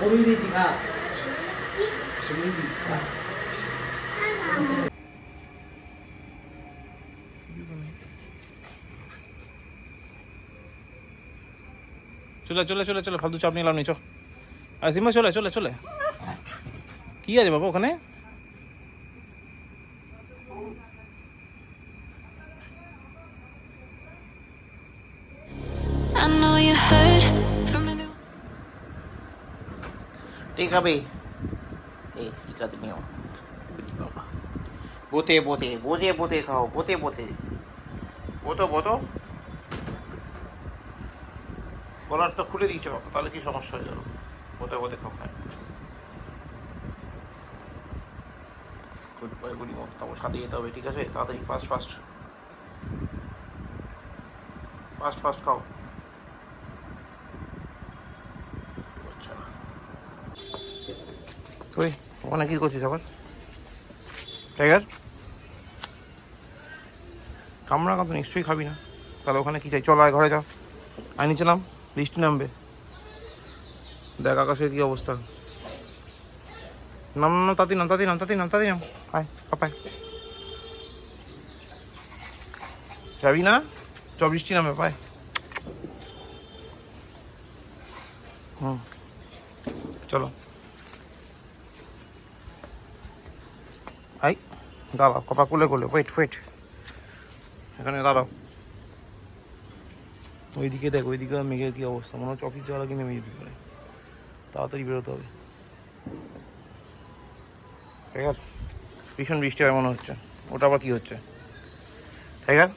বড়ই দিয়েছি খা বড়ই দিয়েছি খা চলে চলে চলে চলে ফালতু চাপ নিলাম নি চ আসিমা চলে চলে চলে কি আছে বাবা ওখানে I know you heard from a new টিকাবে এই টিকাতে নিও বাবা বোতে বোতে বোতে বোতে খাও বোতে বোতে বোতো বোতো গলার তো খুলে দিয়েছে বাবা তাহলে কি সমস্যা হয়ে গেল বোতে বোতে খাও খায় গুড বাই গুড মর্নিং তারপর সাথে যেতে হবে ঠিক আছে তাড়াতাড়ি ফাস্ট ফাস্ট ফাস্ট ফাস্ট খাও আচ্ছা ওই ওখানে কী করছিস আবার টাইগার কামড়া তো নিশ্চয়ই খাবি না তাহলে ওখানে কী চাই চল আয় ঘরে যাও আয় নিচেলাম বৃষ্টি নামবে দেখ আকাশের কী অবস্থা নাম নাম তাতি নাম তাতি নাম তাতি নাম তাতি নাম আয় পাপায় যাবি না চ বৃষ্টি নামে পায় হুম চলো আই দাঁড়াও কপা কোলে কোলে ওয়েট ওয়েট এখানে দাঁড়াও ওইদিকে দেখ ওইদিকে মেঘের কী অবস্থা মনে হচ্ছে অফিস যাওয়ার আগে নেমে যেতে পারে তাড়াতাড়ি বেরোতে হবে টাইগার ভীষণ বৃষ্টি হয় মনে হচ্ছে ওটা আবার কী হচ্ছে টাইগার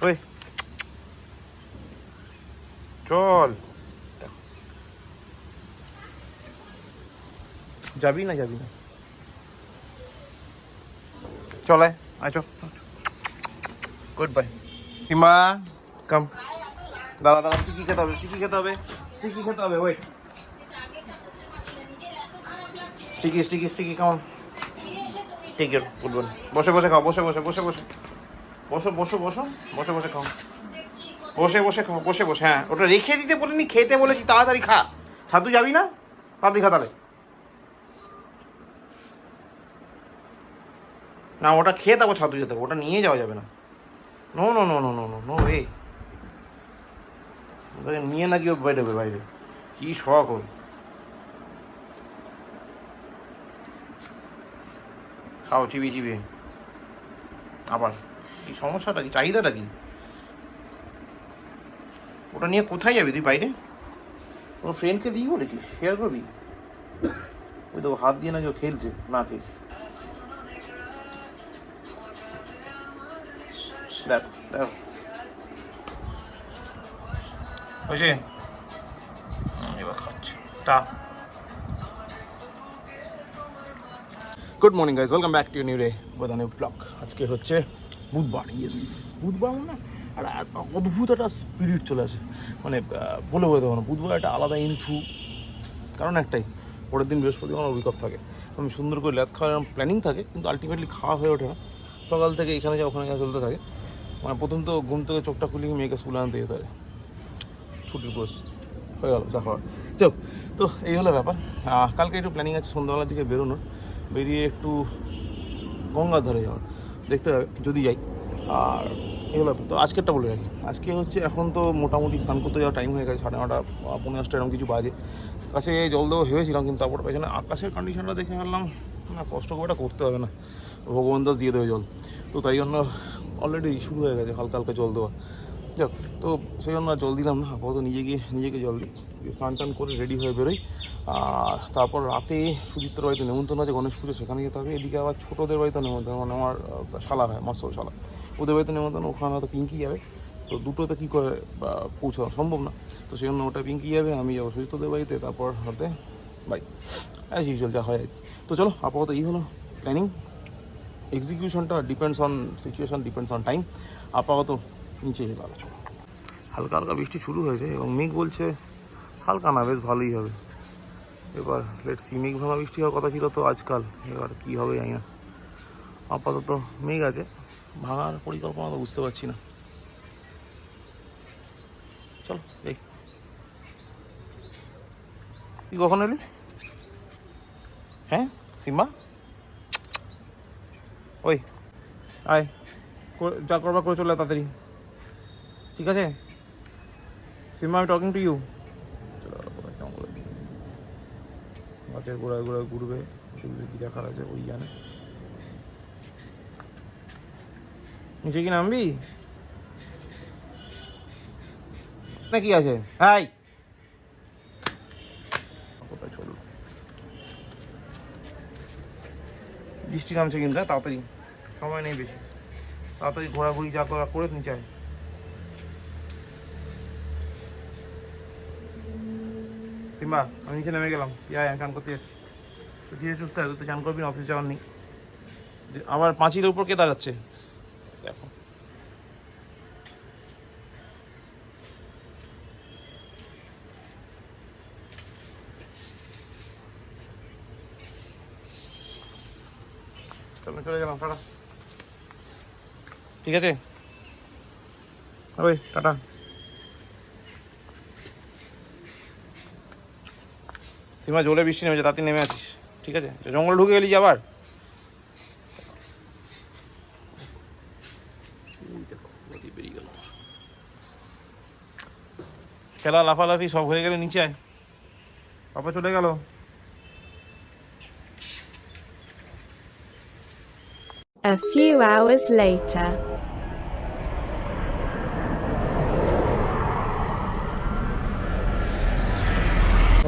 ওই চল যাবি না যাবি না চলে আয় গুড বাই হিমা কাম দাদা দাদা স্টিকি খেতে হবে স্টিকি খেতে হবে স্টিকি খেতে হবে ওয়েট স্টিকি স্টিকি স্টিকি কেমন ঠিক আছে বলবেন বসে বসে খাও বসে বসে বসে বসে বসো বসো বসো বসে বসে খাও বসে বসে খাও বসে বসে হ্যাঁ ওটা রেখে দিতে বলিনি খেতে বলেছি তাড়াতাড়ি খা ছাদু যাবি না তাড়াতাড়ি খা তাহলে না ওটা খেয়ে তারপর ছাদু যেতে হবে ওটা নিয়ে যাওয়া যাবে না no no no no no no no রে ওটাকে নিয়ে না কেউ বেরোবে বাইরে কী শখ ওই খাও চিবিয়ে চিবিয়ে আবার কি সমস্যাটা কি চাহিদাটা কি ওটা নিয়ে কোথায় যাবি তুই বাইরে তোর ফ্রেন্ডকে দিই বলেছিস শেয়ার করবি ওই তো হাত দিয়ে না কেউ খেলছে না খেয়ে দেখ দেখ হয়েছে এবার খাচ্ছে টা good morning guys welcome back to new day with a new blog আজকে হচ্ছে বুধবার ইয়েস বুধবার না আর অদ্ভুত একটা স্পিরিট চলে আসে মানে বলে বলতে পারবো না বুধবার একটা আলাদা ইনথু কারণ একটাই পরের দিন বৃহস্পতি আমার উইক অফ থাকে আমি সুন্দর করে ল্যাদ খাওয়ার প্ল্যানিং থাকে কিন্তু আলটিমেটলি খাওয়া হয়ে ওঠে না সকাল থেকে এখানে যা ওখানে যা চলতে থাকে মানে প্রথম তো ঘুম থেকে চোখটা খুলিয়ে মেয়েকে স্কুলে আনতে যেতে হয় ছুটির কোর্স হয়ে গেল দেখা চল তো এই হলো ব্যাপার কালকে একটু প্ল্যানিং আছে সন্ধ্যাবেলার দিকে বেরোনোর বেরিয়ে একটু গঙ্গার ধারে যাওয়ার দেখতে হবে যদি যাই আর এগুলো তো আজকেরটা বলে রাখি আজকে হচ্ছে এখন তো মোটামুটি স্নান করতে যাওয়ার টাইম হয়ে গেছে 9:30 15টা এরকম কিছু বাজে কাছে জল দেওয়া ভেবেছিলাম কিন্তু তারপর পেছনে আকাশের কন্ডিশনটা দেখে ফেললাম না কষ্ট করে এটা করতে হবে না ভগবান দাস দিয়ে দেবে জল তো তাই জন্য অলরেডি শুরু হয়ে গেছে হালকা হালকা জল দেওয়া যাক তো সেই জন্য জল দিলাম না আপাতত নিজেকে জল দিই স্নান টান করে রেডি হয়ে বেরোই আর তারপর রাতে সুদীপ্তর বাড়িতে নেমন্তন্ন আছে গণেশ পুজো সেখানে যেতে হবে এদিকে আবার ছোটোদের বাড়িতে নেমন্তন্ন মানে আমার শালা হয় মৎস্য শালা ওদের বাড়িতে নেমন্তন্ন ওখানে হয়তো পিঙ্কি যাবে তো দুটোতে কী করে পৌঁছানো সম্ভব না তো সেই জন্য ওটা পিঙ্কি যাবে আমি যাবো সুদীপ্তদের বাড়িতে তারপর হাতে বাই অ্যাজ ইউজুয়াল যা হয় তো চলো আপাতত এই হলো প্ল্যানিং এক্সিকিউশনটা depends on situation depends on time আপাতত নিচে যেতে হবে চলো হালকা হালকা বৃষ্টি শুরু হয়েছে এবং মেঘ বলছে হালকা না বেশ ভালোই হবে এবার লেটস সি মেঘ ভাঙা বৃষ্টি হওয়ার কথা ছিল তো আজকাল এবার কী হবে জানি না আপাতত মেঘ আছে ভাঙার পরিকল্পনা তো বুঝতে পারছি না চলো দেখ তুই কখন এলি? হ্যাঁ সিম্বা, ওই আয়, যা করবার করে চলে তাড়াতাড়ি, ঠিক আছে? সিম্বা, আমি টকিং টু ইউ। গাছের গোড়ায় গোড়ায় ঘুরবে, কি দেখার আছে ওই জানে। নিচে কি নামবি না কি আছে? হাই, কোথায় চল, বৃষ্টি নামছে কিন্তু, তাড়াতাড়ি, সময় নেই বেশি, তাড়াতাড়ি ঘোরাঘুরি যা করা করে নিচে আয়। সিম্বা, আমি নিচে নেমে গেলাম, আয়, আমি চান করতে যাচ্ছি। তো ধীরে সুস্থ হয়, তুই চান করবি না, অফিস যাওয়ার নেই। আবার পাঁচিলের উপর কে দাঁড়াচ্ছে দেখো। চলে গেলাম, টাটা, ঠিক আছে? ওই টাটা। সীমা, জলে বৃষ্টি নেমেছে, তাতে নেমে আছিস, ঠিক আছে? জঙ্গল ঢুকে গেলি যে আবার। বেরিয়ে গেল, খেলা লাফালাফি সব হয়ে গেলে নিচে আয়, পাপা চলে গেল। A few hours later.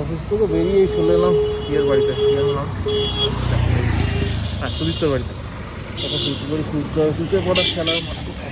Office থেকে বেরিয়েই চলে এলাম বিয়ের বাড়িতে, এলাম হ্যাঁ সুদীপ্তর বাড়িতে। তখন সুইচ করে খুঁজতে হবে, খুঁজতে পড়া খেলার মাঠ কোথায়।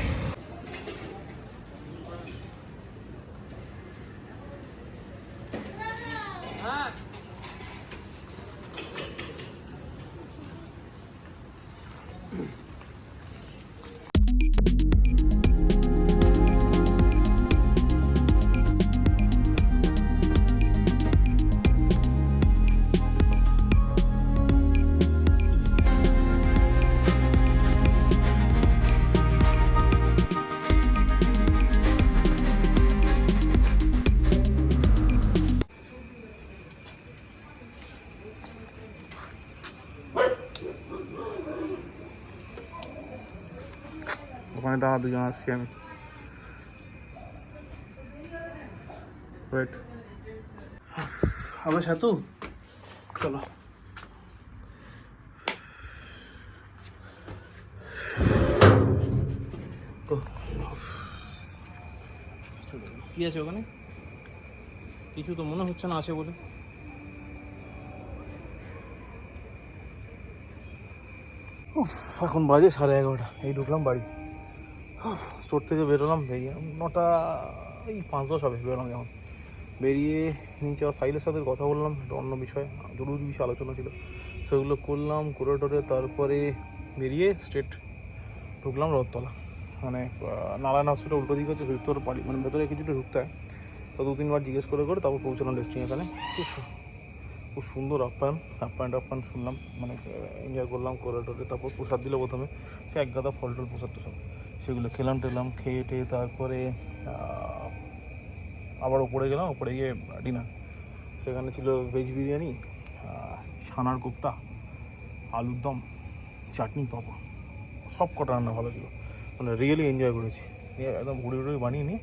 ওখানে দাঁড়া, দুজন আসছি আমি, ওয়েট। আবার সাতু, চলো। কি আছে ওখানে? কিছু তো মনে হচ্ছে না আছে বলে। এখন বাজে 11:30, এই ঢুকলাম বাড়ি। স্টোর থেকে বেরোলাম, বেরিয়ে 9টা, এই 5-10 হবে বেরোলাম। যখন বেরিয়ে নিচে সাইলের সাথে কথা বললাম, একটা অন্য বিষয়, জরুরি বিষয় আলোচনা ছিল, সেগুলো করলাম, করে টোরে তারপরে বেরিয়ে স্ট্রেট ঢুকলাম রথতলা। মানে নারায়ণ হসপিটাল উল্টো দিকে হচ্ছে, ভিতর বাড়ি মানে ভেতরে কিছুটা ঢুকতে হয়, তো 2-3 বার জিজ্ঞেস করে তারপর পৌঁছলাম ডেস্টিনেশনে। খুব সুন্দর আপ্যায়ন শুনলাম, মানে এনজয় করলাম করে টোরে। তারপর প্রসাদ দিল প্রথমে, সে এক গাদা ফল টল প্রসাদ টোসাদ, সেগুলো খেলাম টেলাম, খেয়ে টেয়ে তারপরে আবার ওপরে গেলাম। ওপরে গিয়ে ডিনার, সেখানে ছিল ভেজ বিরিয়ানি, ছানার কোপ্তা, আলুর দম, চাটনি, পাঁপড়, সব কটা রান্না ভালো ছিল, মানে রিয়েলি এনজয় করেছি। একদম ঘুরে ঘুরে বানিয়ে নিয়ে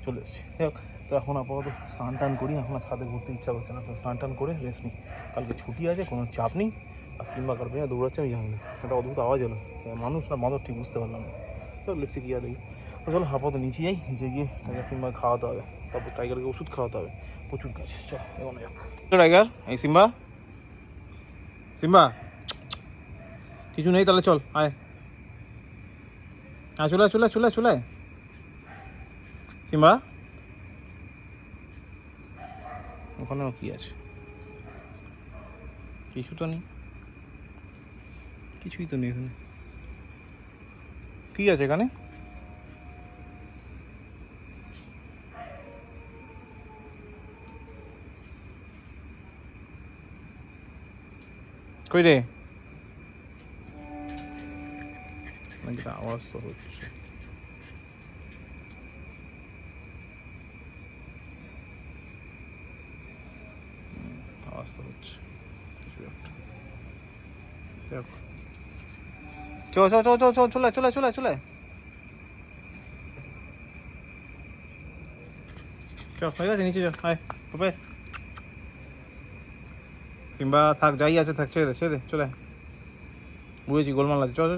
চলে এসেছি। যাই তো এখন আপাতত স্নান টান করি, এখন আর ছাদে ঘুরতে ইচ্ছা করছে না, স্নান টান করে রেস্ট নিই। কালকে ছুটি আছে, কোনো চাপ নেই। আর সিম্বা কার পেয়ে দৌড়াচ্ছে, আমি জানি না, একটা অদ্ভুত আওয়াজ হলো, মানুষ না বাঁদর ঠিক বুঝতে পারলাম না। চলো লেটসি কী আর দেখি। তো চলো আপাতত নিচে যাই, নিচে গিয়ে সিম্বা খাওয়াতে হবে, তারপর টাইগারকে ওষুধ খাওয়াতে হবে, প্রচুর কাজ। চলো এগোনো যাক। টাইগার, এই সিম্বা, সিম্বা কিছু নেই তাহলে চল আয়, হ্যাঁ চলে চলে চলে চলে সিম্বা। ওখানেও কি আছে? কিছু তো নেই, কিছুই তো নেই এখানে। কি আছে এখানে? কই রে? যেটা আওয়াজ তো হচ্ছে, আওয়াজ তো হচ্ছে কিছু একটা। দেখো চলে হয়ে গেছে, নিচে যা, আয় হবে। সিম্বা থাক, যাই আছে থাক, ছেড়ে দে চলে। বুঝেছি গোলমাল আছে, চল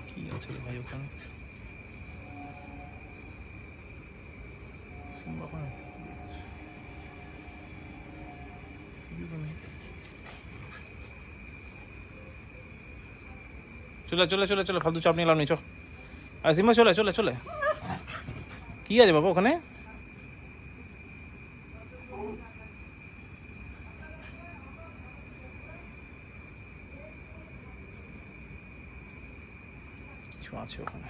কি আছে রে ভাই ওখানে? সিম্বা ওখানে চলে ফালতু চাপ নিলাম নি, চ। আর সিম্বা চলে। কি আছে বাবা ওখানে? কিছু আছে ওখানে।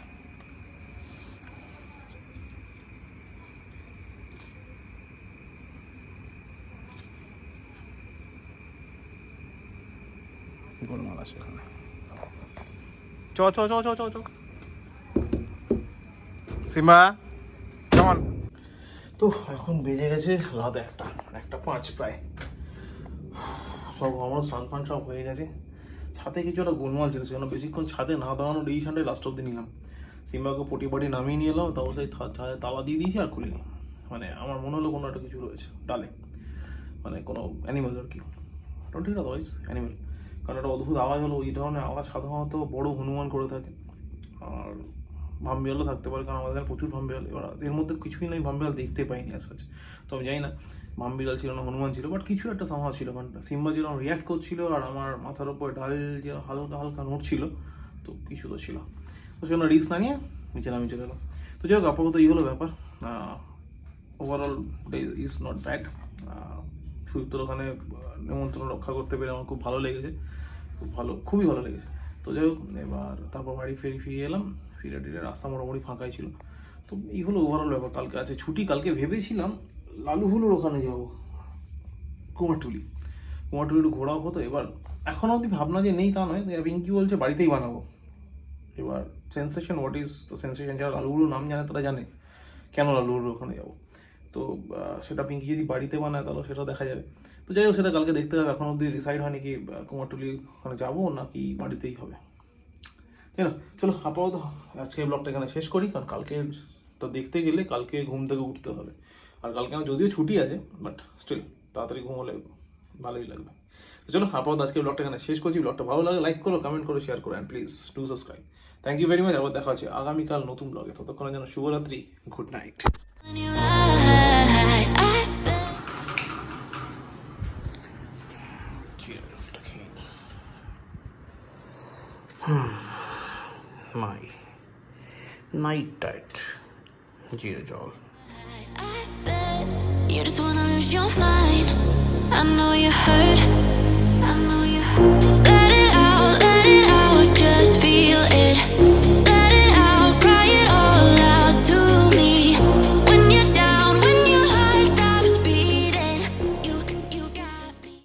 গোলমাল আছে ওখানে। চ সিম্বা কেমন? তো এখন বেজে গেছে রাত 1:05 প্রায়। সব আমার স্নান সব হয়ে গেছে। ছাদে কিছু একটা গোলমাল ছিল, সেখানে বেশিক্ষণ ছাদে না দাঁড়ানোর ডিসিশনটাই লাস্ট অব্দি নিলাম। সিম্বাকে পটি নামিয়ে নিয়ে এলাম, তারপর সেই তালা দিয়ে দিয়েছি আর খুলিনি। মানে আমার মনে হলো কোনো একটা কিছু রয়েছে ডালে, মানে কোনো অ্যানিমেল আর কি, ঠিক না, আদারওয়াইজ অ্যানিমেল। কারণ একটা অদ্ভুত আওয়াজ হলো, ওই ধরনের আওয়াজ সাধারণত বড় হনুমান করে থাকে, আর ভামবিড়ালও থাকতে পারে, কারণ আমাদের এখানে প্রচুর ভামবিড়াল। এবার এর মধ্যে কিছুই নয়, ভামবিড়াল দেখতে পাইনি আজ। তো আমি জানি না ভামবিড়াল ছিল না হনুমান ছিল, বাট কিছু একটা সামহাও ছিল। কারণ সিম্বা যেরকম রিয়াক্ট করছিল আর আমার মাথার উপর ডাল যে হালকা নড়ছিল, তো কিছু তো ছিল। তো সেখানে রিস্ক না নিয়ে নিচে নামিয়ে চলে এলাম। তো যাই হোক, আপাতত এই হলো ব্যাপার। Overall day is not bad. সুদীপ্তর ওখানে নিমন্ত্রণ রক্ষা করতে পেরে আমার খুব ভালো লেগেছে, খুবই ভালো লেগেছে। তো যাই হোক, এবার তারপর বাড়ি ফিরে এলাম। ফিরে রাস্তা মোটামুটি ফাঁকাই ছিল। তো এই হলো ওভারঅল ব্যাপার। কালকে আছে ছুটি। কালকে ভেবেছিলাম লালুহুলুর ওখানে যাব, কুমারটুলি একটু ঘোরাও হতো। এবার এখনও অবধি ভাবনা যে নেই তা নয়, পিঙ্কি বলছে বাড়িতেই বানাবো। এবার sensation, what is the sensation? যারা লালুহুলুর নাম জানে তারা জানে কেন লালুহুলুর ওখানে যাবো। তো সেটা পিঙ্কি যদি বাড়িতে বানায় তাহলে সেটা দেখা যাবে। তো যাই হোক, সেটা কালকে দেখতে হবে। এখন অবধি ডিসাইড হয়নি কি কুমারটুলি ওখানে যাবো নাকি বাড়িতেই হবে। তাই না? চলো আপাতত আজকে ব্লগটা এখানে শেষ করি, কারণ কালকে তো দেখতে গেলে কালকে ঘুম থেকে উঠতে হবে। আর কালকে আমার যদিও ছুটি আছে, বাট স্টিল তাড়াতাড়ি ঘুমোলে ভালোই লাগবে। তো চলো আপাতত আজকে ব্লগটা এখানে শেষ করছি। ব্লগটা ভালো লাগে লাইক করো, কমেন্ট করো, শেয়ার করো, and please do subscribe. Thank you very much. আবার দেখা হচ্ছে আগামীকাল নতুন ব্লগে। ততক্ষণের জন্য শুভরাত্রি, good night. In your eyes, My night diet, জিরে জল। I bet you just wanna lose your mind. I know you hurt.